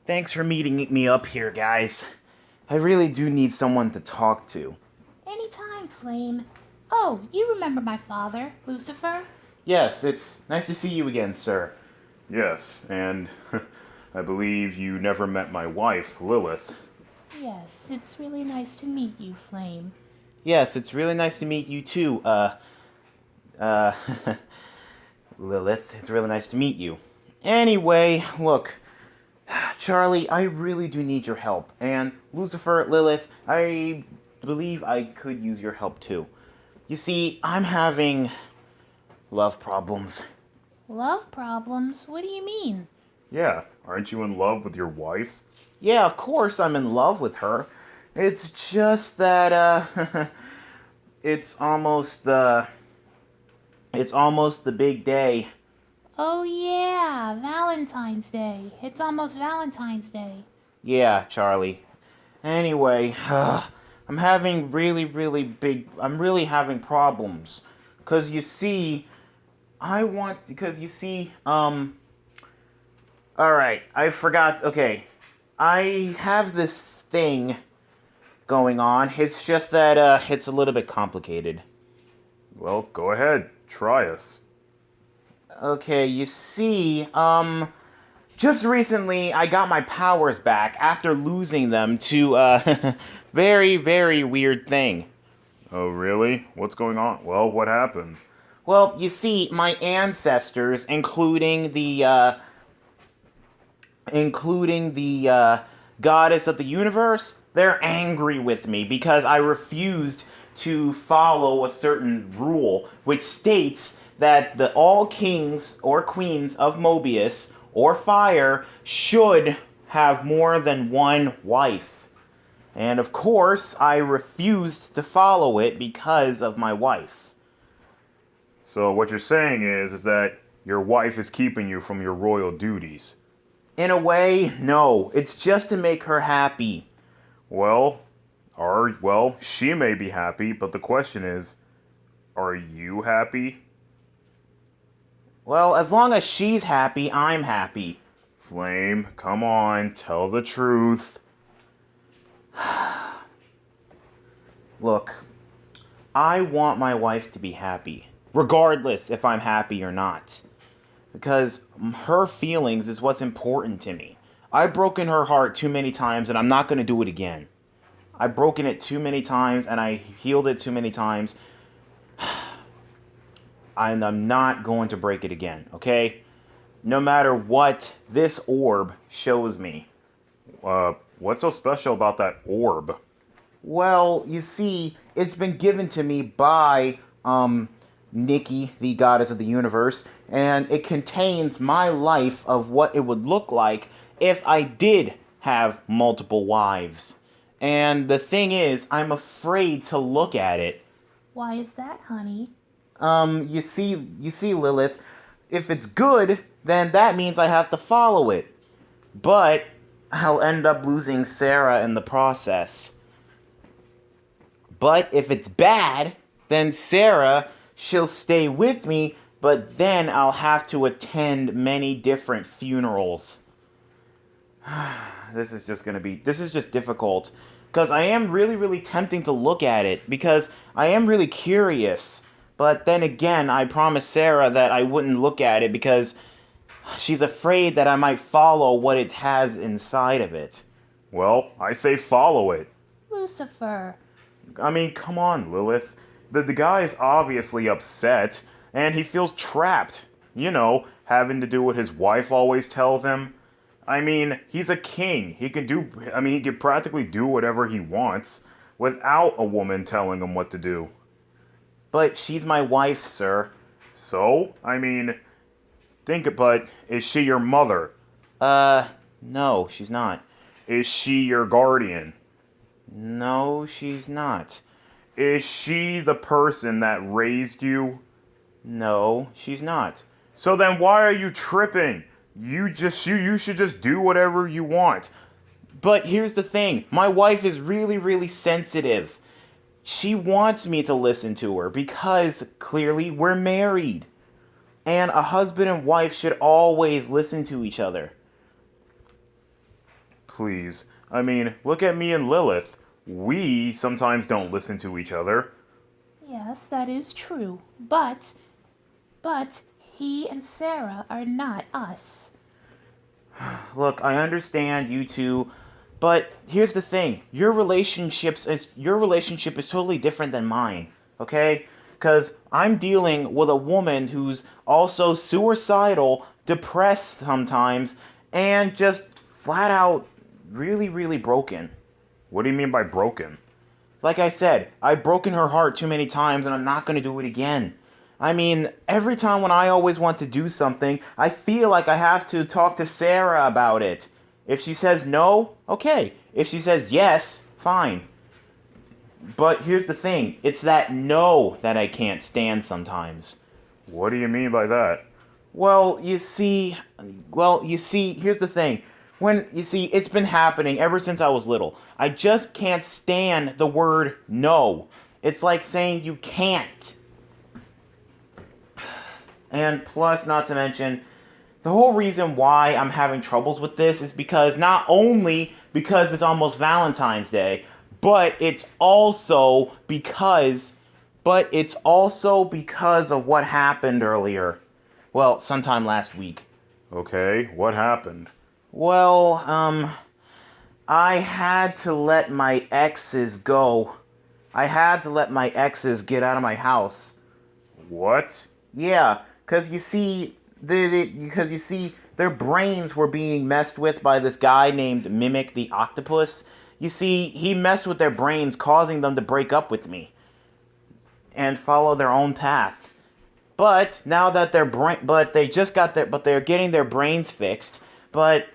Thanks for meeting me up here, guys. I really do need someone to talk to. Anytime, Flame. Oh, you remember my father, Lucifer? Yes, it's nice to see you again, sir. Yes, and I believe you never met my wife, Lilith. Yes, it's really nice to meet you, Flame. Yes, it's really nice to meet you too, uh, Lilith. It's really nice to meet you. Anyway, look, Charlie, I really do need your help. And Lucifer, Lilith, I believe I could use your help too. You see, I'm having love problems. Love problems? What do you mean? Yeah, aren't you in love with your wife? Yeah, of course I'm in love with her. It's just that, it's almost the big day. Oh, yeah, Valentine's Day. It's almost Valentine's Day. Yeah, Charlie. Anyway, I'm having I'm really having problems. Because you see, alright, I forgot, okay. I have this thing going on. It's just that, it's a little bit complicated. Well, go ahead, try us. Okay, you see, just recently I got my powers back after losing them to a very, very weird thing. Oh, really? What's going on? Well, what happened? Well, you see, my ancestors, including the goddess of the universe, they're angry with me because I refused to follow a certain rule, which states that all kings or queens of Mobius or Fire should have more than one wife. And of course, I refused to follow it because of my wife. So what you're saying is that your wife is keeping you from your royal duties. In a way, no. It's just to make her happy. Well, she may be happy, but the question is, are you happy? Well, as long as she's happy, I'm happy. Flame, come on, tell the truth. Look, I want my wife to be happy, regardless if I'm happy or not. Because her feelings is what's important to me. I've broken her heart too many times, and I'm not going to do it again. I've broken it too many times, and I healed it too many times. And I'm not going to break it again, okay? No matter what this orb shows me. What's so special about that orb? Well, you see, it's been given to me by, Nikki, the goddess of the universe, and it contains my life of what it would look like if I did have multiple wives. And the thing is, I'm afraid to look at it. Why is that, honey? You see, Lilith, if it's good, then that means I have to follow it. But I'll end up losing Sarah in the process. But if it's bad, then Sarah, she'll stay with me, but then I'll have to attend many different funerals. This is just difficult. Because I am really, really tempting to look at it, because I am really curious. But then again, I promised Sarah that I wouldn't look at it because she's afraid that I might follow what it has inside of it. Well, I say follow it. Lucifer. I mean, come on, Lilith. The guy is obviously upset, and he feels trapped. You know, having to do what his wife always tells him. I mean, he's a king. He can practically do whatever he wants without a woman telling him what to do. But she's my wife, sir. So, I mean, but is she your mother? No, she's not. Is she your guardian? No, she's not. Is she the person that raised you? No, she's not. So then why are you tripping? You should just do whatever you want. But here's the thing. My wife is really, really sensitive. She wants me to listen to her because clearly we're married. And a husband and wife should always listen to each other. Please. I mean, look at me and Lilith. We sometimes don't listen to each other. Yes, that is true. But he and Sarah are not us. Look, I understand you two, but here's the thing. Your relationship is totally different than mine, okay? Cuz I'm dealing with a woman who's also suicidal, depressed sometimes, and just flat out really broken. What do you mean by broken? Like I said, I've broken her heart too many times and I'm not going to do it again. I mean, every time when I always want to do something, I feel like I have to talk to Sarah about it. If she says no, okay. If she says yes, fine. But here's the thing, it's that no that I can't stand sometimes. What do you mean by that? Here's the thing. It's been happening ever since I was little. I just can't stand the word no. It's like saying you can't. And plus, not to mention, the whole reason why I'm having troubles with this is because not only because it's almost Valentine's Day, but it's also because of what happened earlier. Well, sometime last week. Okay, what happened? Well, I had to let my exes go. I had to let my exes get out of my house. What? Yeah, because you see, their brains were being messed with by this guy named Mimic the Octopus. You see, he messed with their brains, causing them to break up with me and follow their own path. But now that they're getting their brains fixed. But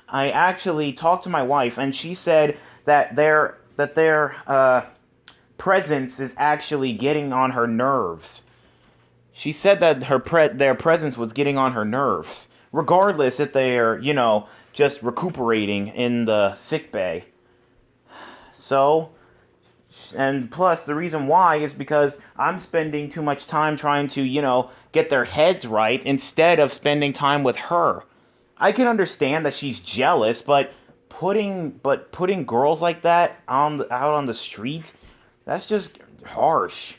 I actually talked to my wife, and she said that their presence is actually getting on her nerves. She said that their presence was getting on her nerves, regardless if they're, just recuperating in the sick bay. So, and plus, the reason why is because I'm spending too much time trying to, get their heads right instead of spending time with her. I can understand that she's jealous, but putting girls like that out on the street, that's just harsh.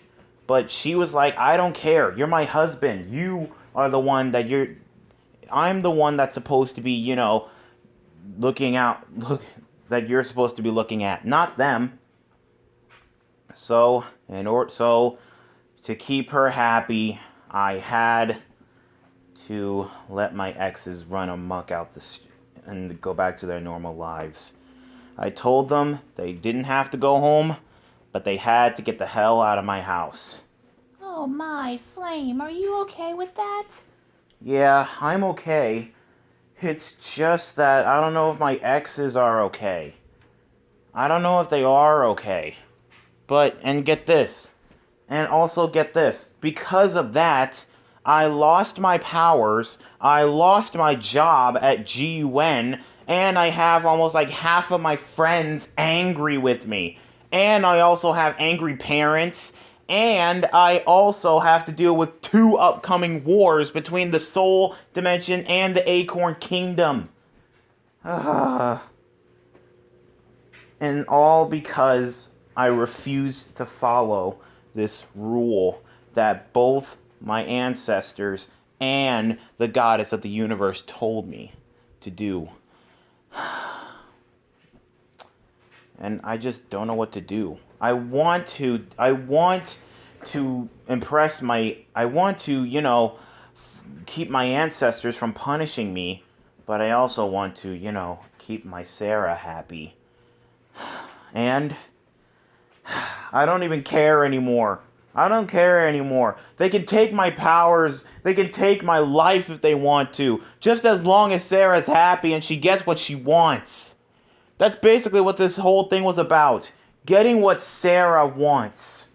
But she was like, I don't care. You're my husband. You are the one I'm the one that's supposed to be, that you're supposed to be looking at, not them. So, to keep her happy, I had to let my exes run amok and go back to their normal lives. I told them they didn't have to go home, but they had to get the hell out of my house. Oh my, Flame, are you okay with that? Yeah, I'm okay. It's just that I don't know if my exes are okay. I don't know if they are okay. And get this. And also get this. Because of that, I lost my powers, I lost my job at GUN, and I have almost like half of my friends angry with me. And I also have angry parents, and I also have to deal with 2 upcoming wars between the Soul Dimension and the Acorn Kingdom. And all because I refused to follow this rule that both my ancestors and the goddess of the universe told me to do. And I just don't know what to do. I want to keep my ancestors from punishing me, but I also want to, keep my Sarah happy. And I don't even care anymore. I don't care anymore. They can take my powers. They can take my life if they want to. Just as long as Sarah's happy and she gets what she wants. That's basically what this whole thing was about. Getting what Sarah wants.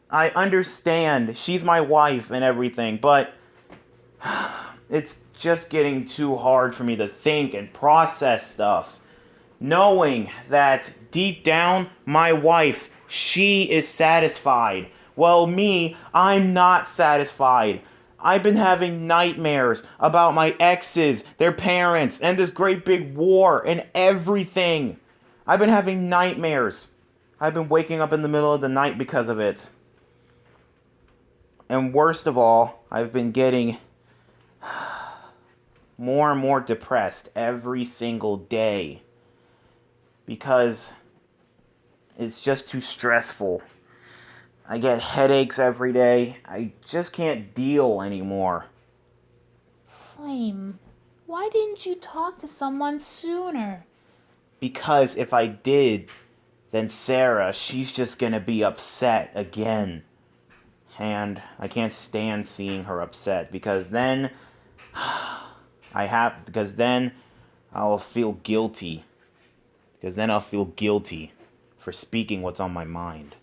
I understand. She's my wife and everything, but it's just getting too hard for me to think and process stuff. Knowing that deep down, my wife, she is satisfied. Well, me, I'm not satisfied. I've been having nightmares about my exes, their parents, and this great big war and everything. I've been having nightmares. I've been waking up in the middle of the night because of it. And worst of all, I've been getting more and more depressed every single day. Because it's just too stressful. I get headaches every day. I just can't deal anymore. Flame, why didn't you talk to someone sooner? Because if I did, then Sarah, she's just gonna be upset again. And I can't stand seeing her upset because then I'll feel guilty. Because then I'll feel guilty for speaking what's on my mind.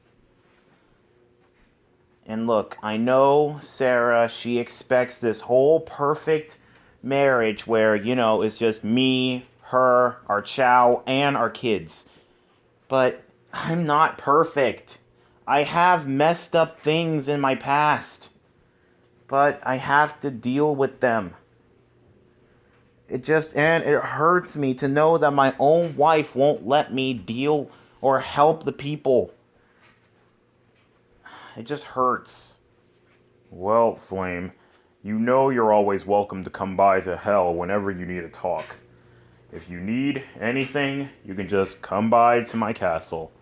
And look, I know Sarah, she expects this whole perfect marriage where, it's just me, her, our chow, and our kids. But I'm not perfect. I have messed up things in my past. But I have to deal with them. It hurts me to know that my own wife won't let me deal or help the people. It just hurts. Well, Flame, you know you're always welcome to come by to hell whenever you need a talk. If you need anything, you can just come by to my castle.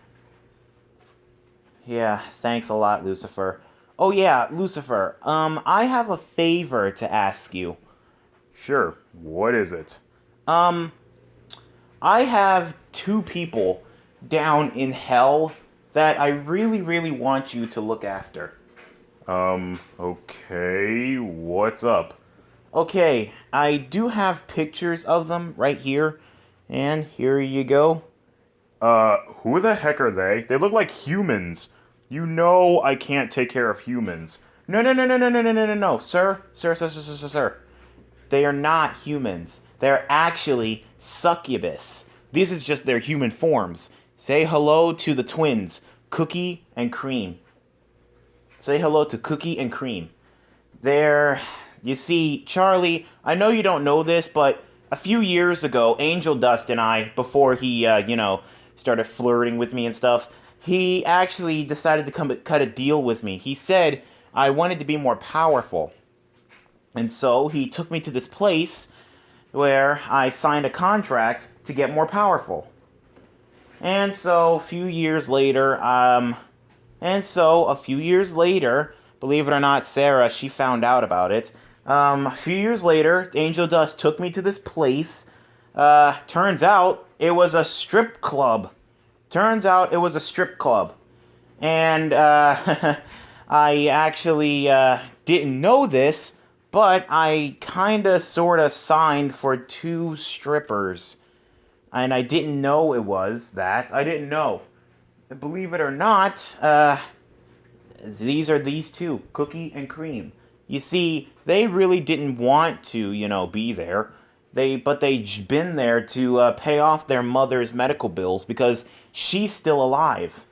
Yeah, thanks a lot, Lucifer. Oh yeah, Lucifer, I have a favor to ask you. Sure, what is it? I have 2 people down in hell that I really, really want you to look after. Okay, what's up? Okay, I do have pictures of them right here, and here you go. Who the heck are they? They look like humans. You know I can't take care of humans. No, no, no, no, no, no, no, no, no, no, sir. They are not humans. They're actually succubus. This is just their human forms. Say hello to the twins, Cookie and Cream. Say hello to Cookie and Cream. You see, Charlie, I know you don't know this, but a few years ago, Angel Dust and I, before he, started flirting with me and stuff, he actually decided to come cut a deal with me. He said I wanted to be more powerful. And so he took me to this place where I signed a contract to get more powerful. And so a few years later, believe it or not, Sarah, she found out about it. A few years later, Angel Dust took me to this place. Turns out it was a strip club. And I actually didn't know this, but I kinda sorta signed for 2 strippers. And I didn't know it was that. I didn't know. Believe it or not, these are these 2, Cookie and Cream. You see, they really didn't want to, be there. But they've been there to pay off their mother's medical bills because she's still alive.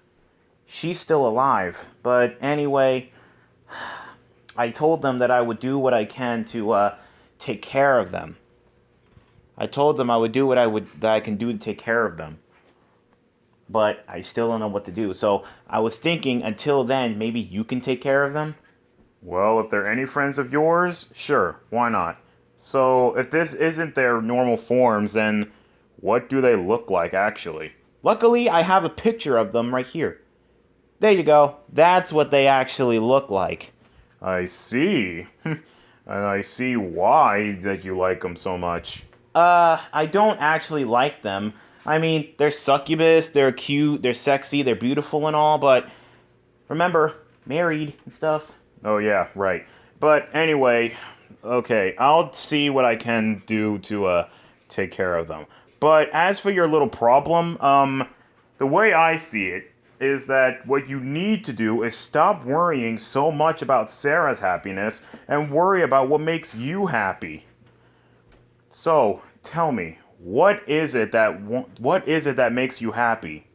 But anyway, I told them that I would do what I can to take care of them. I told them I would do that I can do to take care of them. But I still don't know what to do. So I was thinking until then, maybe you can take care of them? Well, if they're any friends of yours, sure, why not? So, if this isn't their normal forms, then what do they look like actually? Luckily, I have a picture of them right here. There you go. That's what they actually look like. I see. And I see why that you like them so much. I don't actually like them. I mean, they're succubus, they're cute, they're sexy, they're beautiful and all, but remember, married and stuff. Oh yeah, right. But anyway, okay, I'll see what I can do to take care of them. But as for your little problem, the way I see it is that what you need to do is stop worrying so much about Sarah's happiness and worry about what makes you happy. So, tell me, what is it that makes you happy?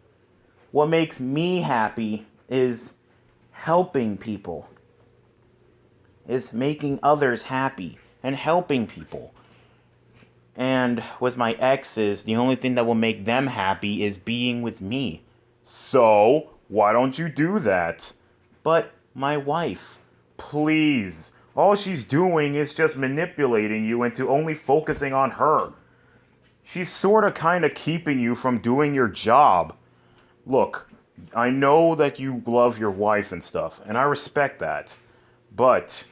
What makes me happy is helping people. is making others happy and helping people. And with my exes, the only thing that will make them happy is being with me. So, why don't you do that? But my wife. Please. All she's doing is just manipulating you into only focusing on her. She's sorta kinda keeping you from doing your job. Look, I know that you love your wife and stuff, and I respect that. But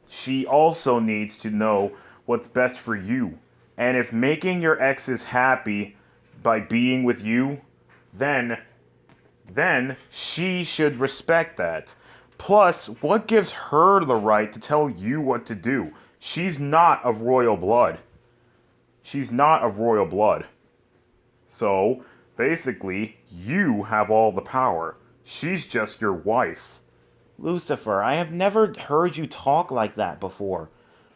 she also needs to know what's best for you. And if making your exes happy by being with you, then she should respect that. Plus, what gives her the right to tell you what to do? She's not of royal blood. She's not of royal blood. So, basically, you have all the power. She's just your wife. Lucifer, I have never heard you talk like that before.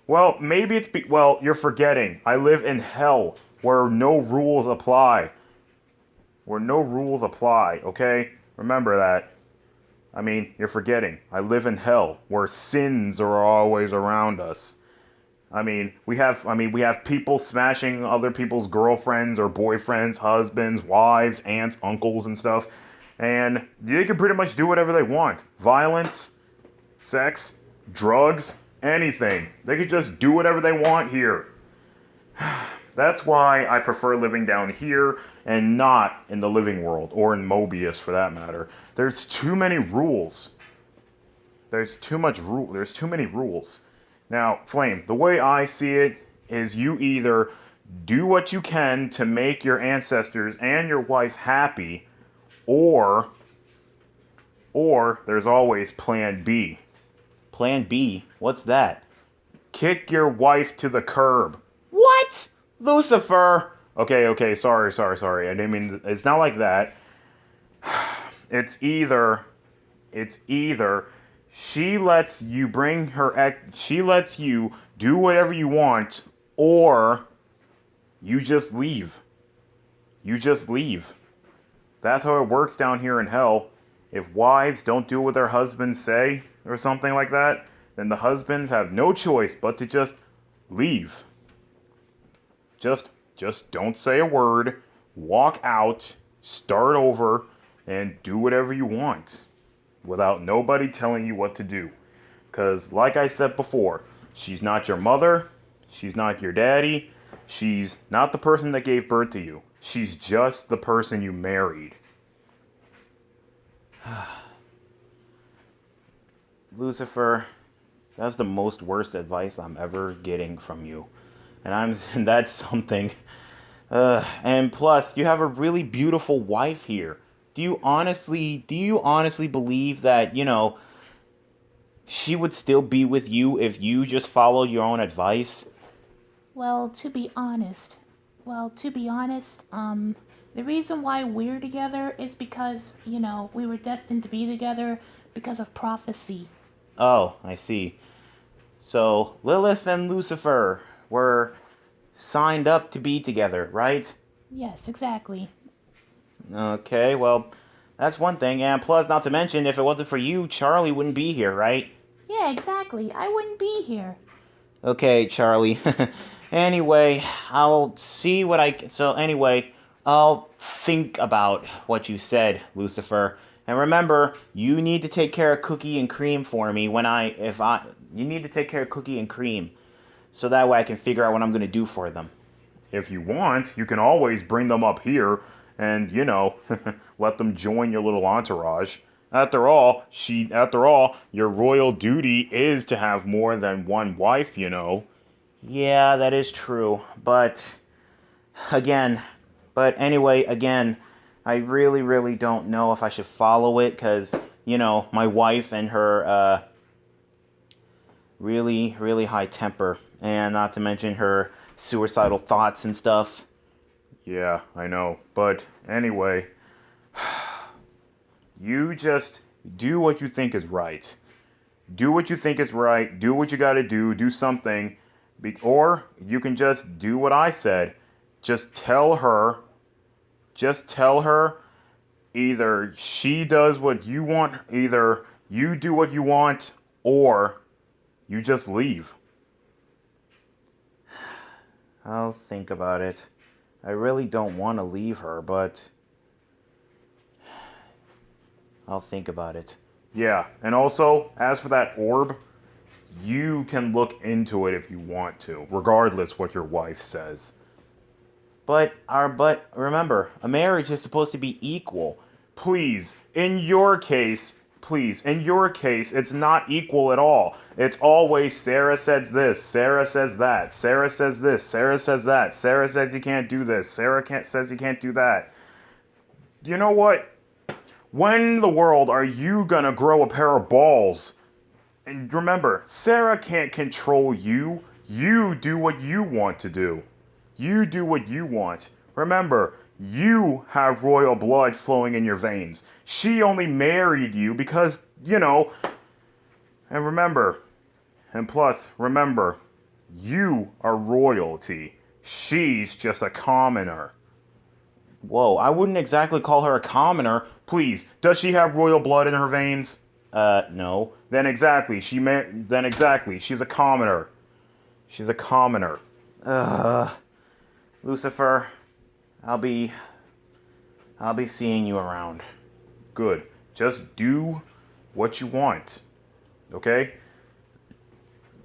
Well, maybe it's well, you're forgetting. I live in hell where no rules apply. Where no rules apply, okay? Remember that. I mean, you're forgetting. I live in hell where sins are always around us. We have people smashing other people's girlfriends or boyfriends, husbands, wives, aunts, uncles and stuff. And they can pretty much do whatever they want. Violence, sex, drugs, anything. They could just do whatever they want here. That's why I prefer living down here and not in the living world, or in Mobius for that matter. There's too many rules. There's too many rules. Now, Flame, the way I see it is you either do what you can to make your ancestors and your wife happy, or there's always plan B. Plan B? What's that? Kick your wife to the curb. What? Lucifer! Okay, sorry. I didn't mean, it's not like that. It's either she lets you do whatever you want, or you just leave. You just leave. That's how it works down here in hell. If wives don't do what their husbands say, or something like that, then the husbands have no choice but to just leave. Just don't say a word, walk out, start over, and do whatever you want without nobody telling you what to do. Because, like I said before, she's not your mother, she's not your daddy, she's not the person that gave birth to you. She's just the person you married. Lucifer, that's the most worst advice I'm ever getting from you. And that's something. And plus, you have a really beautiful wife here. Do you honestly believe that, she would still be with you if you just followed your own advice? Well, to be honest, the reason why we're together is because, we were destined to be together because of prophecy. Oh, I see. So, Lilith and Lucifer were signed up to be together, right? Yes, exactly. Okay, well, that's one thing. And plus, not to mention, if it wasn't for you, Charlie wouldn't be here, right? Yeah, exactly. I wouldn't be here. Okay, Charlie. Anyway, I'll see what I... So, anyway, I'll think about what you said, Lucifer. And remember, you need to take care of Cookie and Cream for me you need to take care of Cookie and Cream. So that way I can figure out what I'm going to do for them. If you want, you can always bring them up here and, let them join your little entourage. After all, your royal duty is to have more than one wife, Yeah, that is true. But anyway, I really, really don't know if I should follow it because, my wife and her really, really high temper. And not to mention her suicidal thoughts and stuff. Yeah, I know. But anyway, you just do what you think is right. Do what you think is right. Do what you gotta do. Do something. Or you can just do what I said. Just tell her either she does what you want, either you do what you want, or You just leave. I'll think about it. I really don't want to leave her, but I'll think about it. Yeah, and also, as for that orb, you can look into it if you want to, regardless what your wife says. But remember, a marriage is supposed to be equal. Please, in your case, it's not equal at all. It's always Sarah says this, Sarah says that, Sarah says this, Sarah says that, Sarah says you can't do this, says you can't do that. You know what? When in the world are you gonna grow a pair of balls? And remember, Sarah can't control you. You do what you want to do. You do what you want. Remember, you have royal blood flowing in your veins. She only married you because, and remember, you are royalty. She's just a commoner. Whoa, I wouldn't exactly call her a commoner. Please, does she have royal blood in her veins? No. Then exactly, she's a commoner. She's a commoner. Lucifer, I'll be seeing you around. Good. Just do what you want. Okay?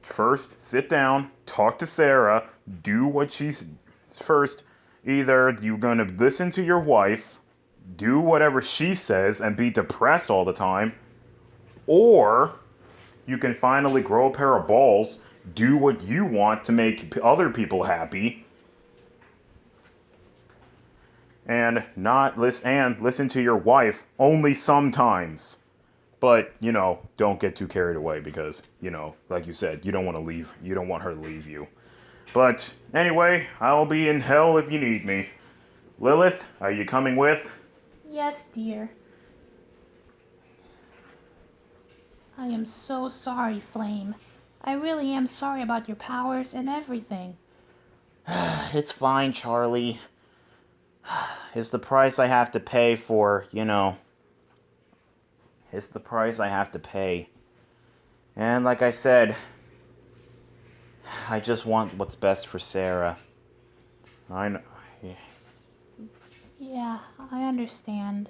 First, sit down, talk to Sarah, do what she's... First, either you're gonna listen to your wife, do whatever she says, and be depressed all the time, or you can finally grow a pair of balls, do what you want to make other people happy, and listen to your wife only sometimes. But, don't get too carried away because, like you said, you don't want her to leave you. But anyway, I'll be in hell if you need me. Lilith, are you coming with? Yes, dear. I am so sorry, Flame. I really am sorry about your powers and everything. It's fine, Charlie. It's the price I have to pay for, It's the price I have to pay. And like I said, I just want what's best for Sarah. I know. Yeah, I understand.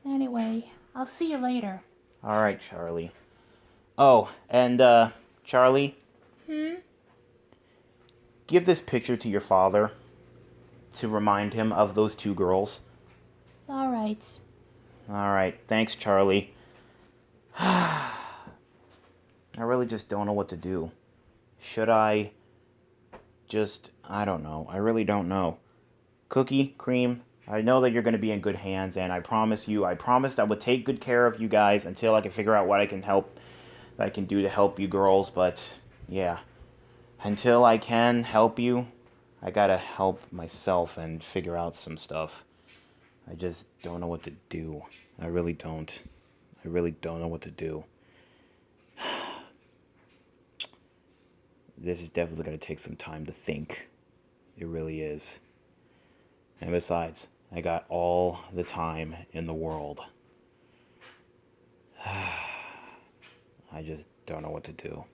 Anyway, I'll see you later. Alright, Charlie. Oh, and, Charlie? Give this picture to your father to remind him of those two girls. Alright. Alright, thanks, Charlie. I really just don't know what to do. Should I I don't know. I really don't know. Cookie, Cream, I know that you're going to be in good hands, and I promised I would take good care of you guys until I can figure out what I can do to help you girls, but yeah. Until I can help you, I gotta help myself and figure out some stuff. I just don't know what to do. I really don't. I really don't know what to do. This is definitely gonna take some time to think. It really is. And besides, I got all the time in the world. I just don't know what to do.